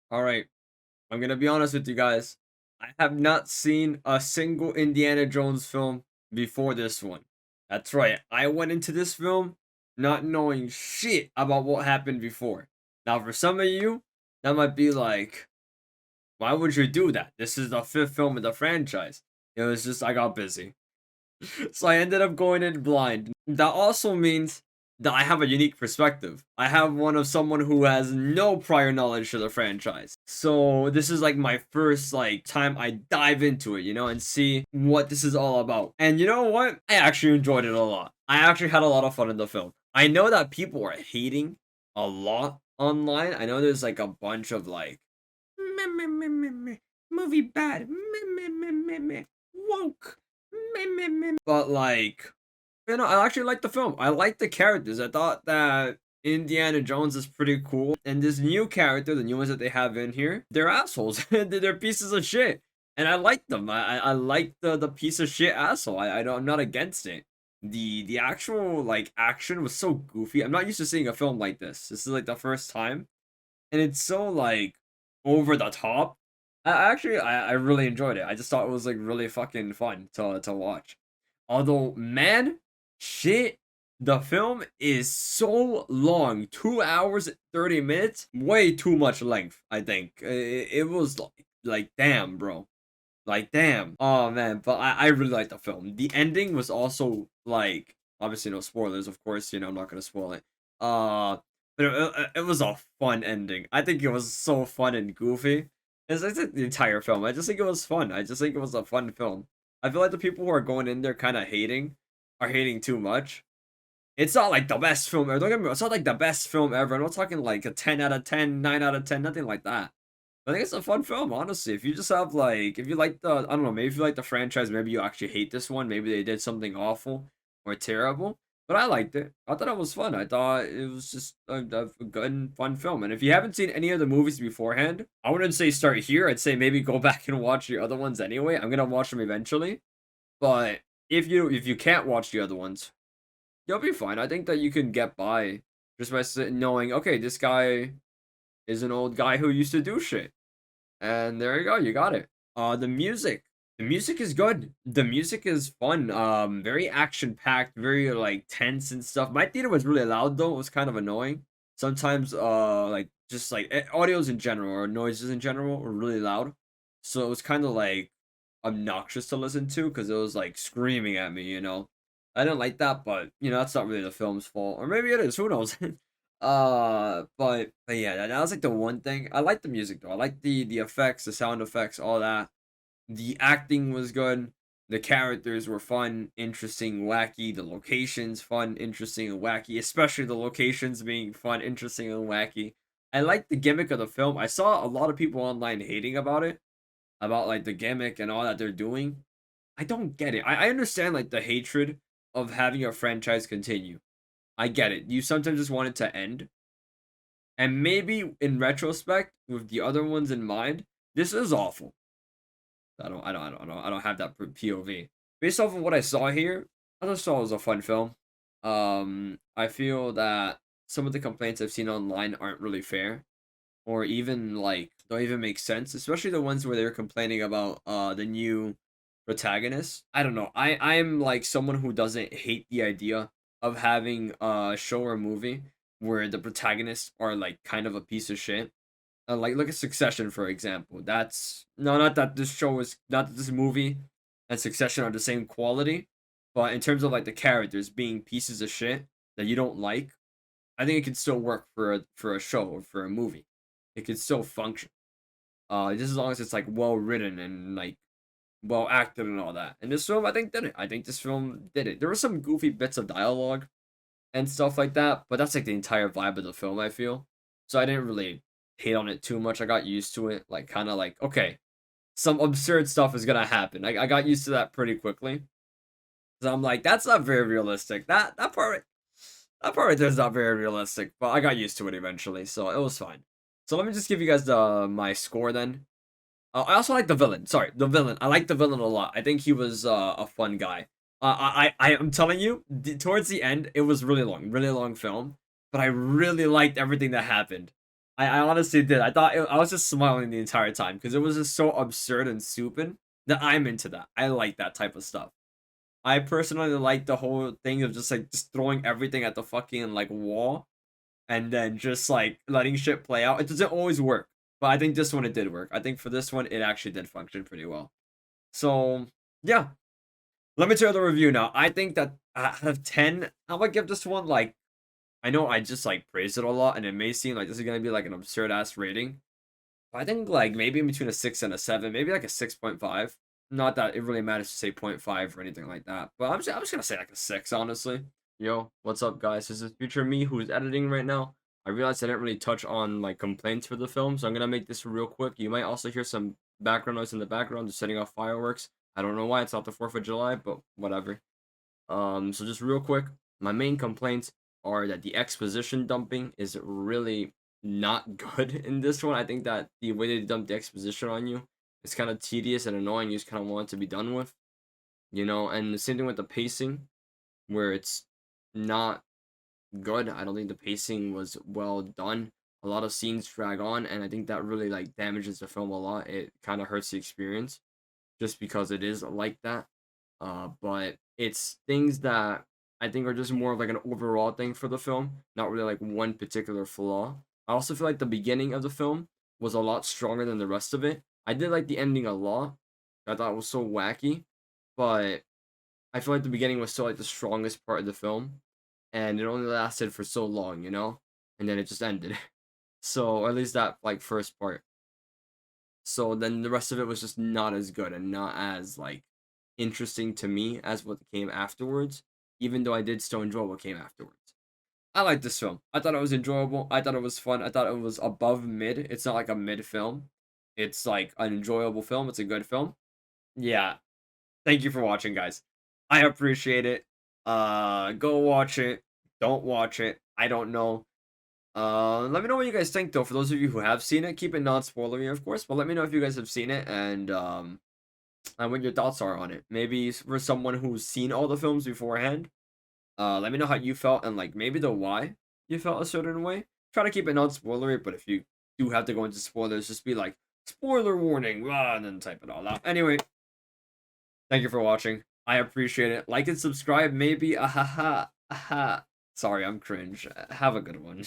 All right, I'm gonna be honest with you guys. I have not seen a single Indiana Jones film before this one. That's right. I went into this film not knowing shit about what happened before. Now, for some of you, that might be like, why would you do that? This is the fifth film in the franchise. It was just I got busy. So I ended up going in blind. That also means that I have a unique perspective. I have one of someone who has no prior knowledge to the franchise. So this is like my first like time I dive into it, and see what this is all about. And you know what? I actually enjoyed it a lot. I actually had a lot of fun in the film. I know that people are hating a lot online. I know there's like a bunch of like meh, meh, meh, meh, meh, movie bad, meh, meh, meh, meh, meh, woke, meh, meh, meh. But like, I actually like the film. I like the characters. I thought that Indiana Jones is pretty cool, and this new character, the new ones that they have in here, they're assholes. They're pieces of shit, and I like them. I like the piece of shit asshole. I don't, I'm not against it. The actual like action was so goofy. I'm not used to seeing a film like this. This is like the first time, and it's so like over the top. I really enjoyed it. I just thought it was like really fucking fun to watch. Although, man, shit, the film is so long, 2 hours 30 minutes, way too much length. I think it was like damn, bro. Like, damn. Oh, man. But I really like the film. The ending was also, like, obviously, no spoilers, of course. I'm not going to spoil it. But it was a fun ending. I think it was so fun and goofy. It's like the entire film. I just think it was fun. I just think it was a fun film. I feel like the people who are going in there kind of hating are hating too much. It's not like the best film ever. Don't get me wrong. It's not like the best film ever. I'm not talking like a 10 out of 10, 9 out of 10, nothing like that. I think it's a fun film, honestly. If you just have like, if you like the, I don't know, maybe if you like the franchise, maybe you actually hate this one. Maybe they did something awful or terrible. But I liked it. I thought it was fun. I thought it was just a good and fun film. And if you haven't seen any of the movies beforehand, I wouldn't say start here. I'd say maybe go back and watch the other ones anyway. I'm gonna watch them eventually. But if you can't watch the other ones, you'll be fine. I think that you can get by just by knowing, okay, this guy is an old guy who used to do shit. And there you go, you got it. The music. The music is good. The music is fun. Very action packed, very like tense and stuff. My theater was really loud though. It was kind of annoying. Sometimes, like just like audios in general or noises in general were really loud. So it was kind of like obnoxious to listen to because it was like screaming at me. I didn't like that, but that's not really the film's fault, or maybe it is. Who knows? But yeah, that was like the one thing. I like the music though. I like the effects, the sound effects, all that. The acting was good. The characters were fun, interesting, wacky. The locations fun, interesting, and wacky. Especially the locations being fun, interesting, and wacky. I like the gimmick of the film. I saw a lot of people online hating about it, about like the gimmick and all that they're doing. I don't get it. I understand like the hatred of having a franchise continue. I get it. You sometimes just want it to end. And maybe in retrospect, with the other ones in mind, this is awful. I don't have that POV. Based off of what I saw here, I just thought it was a fun film. I feel that some of the complaints I've seen online aren't really fair, or even like don't even make sense. Especially the ones where they're complaining about the new protagonist. I don't know. I'm like someone who doesn't hate the idea of having a show or movie where the protagonists are like kind of a piece of shit. Like look at Succession for example. That's no, not that this show is not that this movie and Succession are the same quality, but in terms of like the characters being pieces of shit that you don't like, I think it can still work for a show or for a movie. It can still function. Just as long as it's like well written and like well acted and all that. And this film, I think, did it. I think this film did it. There were some goofy bits of dialogue and stuff like that, but that's like the entire vibe of the film, I feel. So I didn't really hate on it too much. I got used to it. Like, kind of like, okay, some absurd stuff is gonna happen. I got used to that pretty quickly. So I'm like, that's not very realistic. That part right there is not very realistic, but I got used to it eventually, so it was fine. So let me just give you guys my score then. I also like the villain. Sorry, the villain. I like the villain a lot. I think he was a fun guy. I'm telling you, towards the end, it was really long film, but I really liked everything that happened. I honestly did. I was just smiling the entire time because it was just so absurd and stupid that I'm into that. I like that type of stuff. I personally like the whole thing of just like just throwing everything at the fucking like wall and then just like letting shit play out. It doesn't always work, but I think this one it did work. I think for this one it actually did function pretty well. So yeah, let me tell you the review now. I think that out of 10, I'm gonna give this one like I know I just like praised it a lot, and it may seem like this is gonna be like an absurd ass rating. But I think like maybe in between a 6 and a 7, maybe like a 6.5. Not that it really matters to say 0.5 or anything like that, but I'm just gonna say like a 6, honestly. Yo, what's up, guys? This is future me who's editing right now. I realized I didn't really touch on like complaints for the film, so I'm gonna make this real quick. You might also hear some background noise in the background, just setting off fireworks. I don't know why it's not the 4th of July, but whatever. So just real quick, my main complaints are that the exposition dumping is really not good in this one. I think that the way they dump the exposition on you is kind of tedious and annoying. You just kind of want it to be done with, and the same thing with the pacing, where it's not good. I don't think the pacing was well done. A lot of scenes drag on, and I think that really like damages the film a lot. It kind of hurts the experience just because it is like that. But it's things that I think are just more of like an overall thing for the film, not really like one particular flaw. I also feel like the beginning of the film was a lot stronger than the rest of it. I did like the ending a lot. I thought it was so wacky, but I feel like the beginning was still like the strongest part of the film, and it only lasted for so long, and then it just ended. So at least that like first part. So then the rest of it was just not as good and not as like interesting to me as what came afterwards, even though I did still enjoy what came afterwards. I like this film. I thought it was enjoyable. I thought it was fun. I thought it was above mid. It's not like a mid film. It's like an enjoyable film. It's a good film. Yeah. Thank you for watching, guys. I appreciate it. Go watch it. Don't watch it. I don't know. Let me know what you guys think though. For those of you who have seen it, keep it non-spoilery, of course. But let me know if you guys have seen it and what your thoughts are on it. Maybe for someone who's seen all the films beforehand, let me know how you felt and like maybe the why you felt a certain way. Try to keep it non-spoilery, but if you do have to go into spoilers, just be like spoiler warning, and then type it all out. Anyway, thank you for watching. I appreciate it. Like and subscribe, maybe. Sorry, I'm cringe. Have a good one.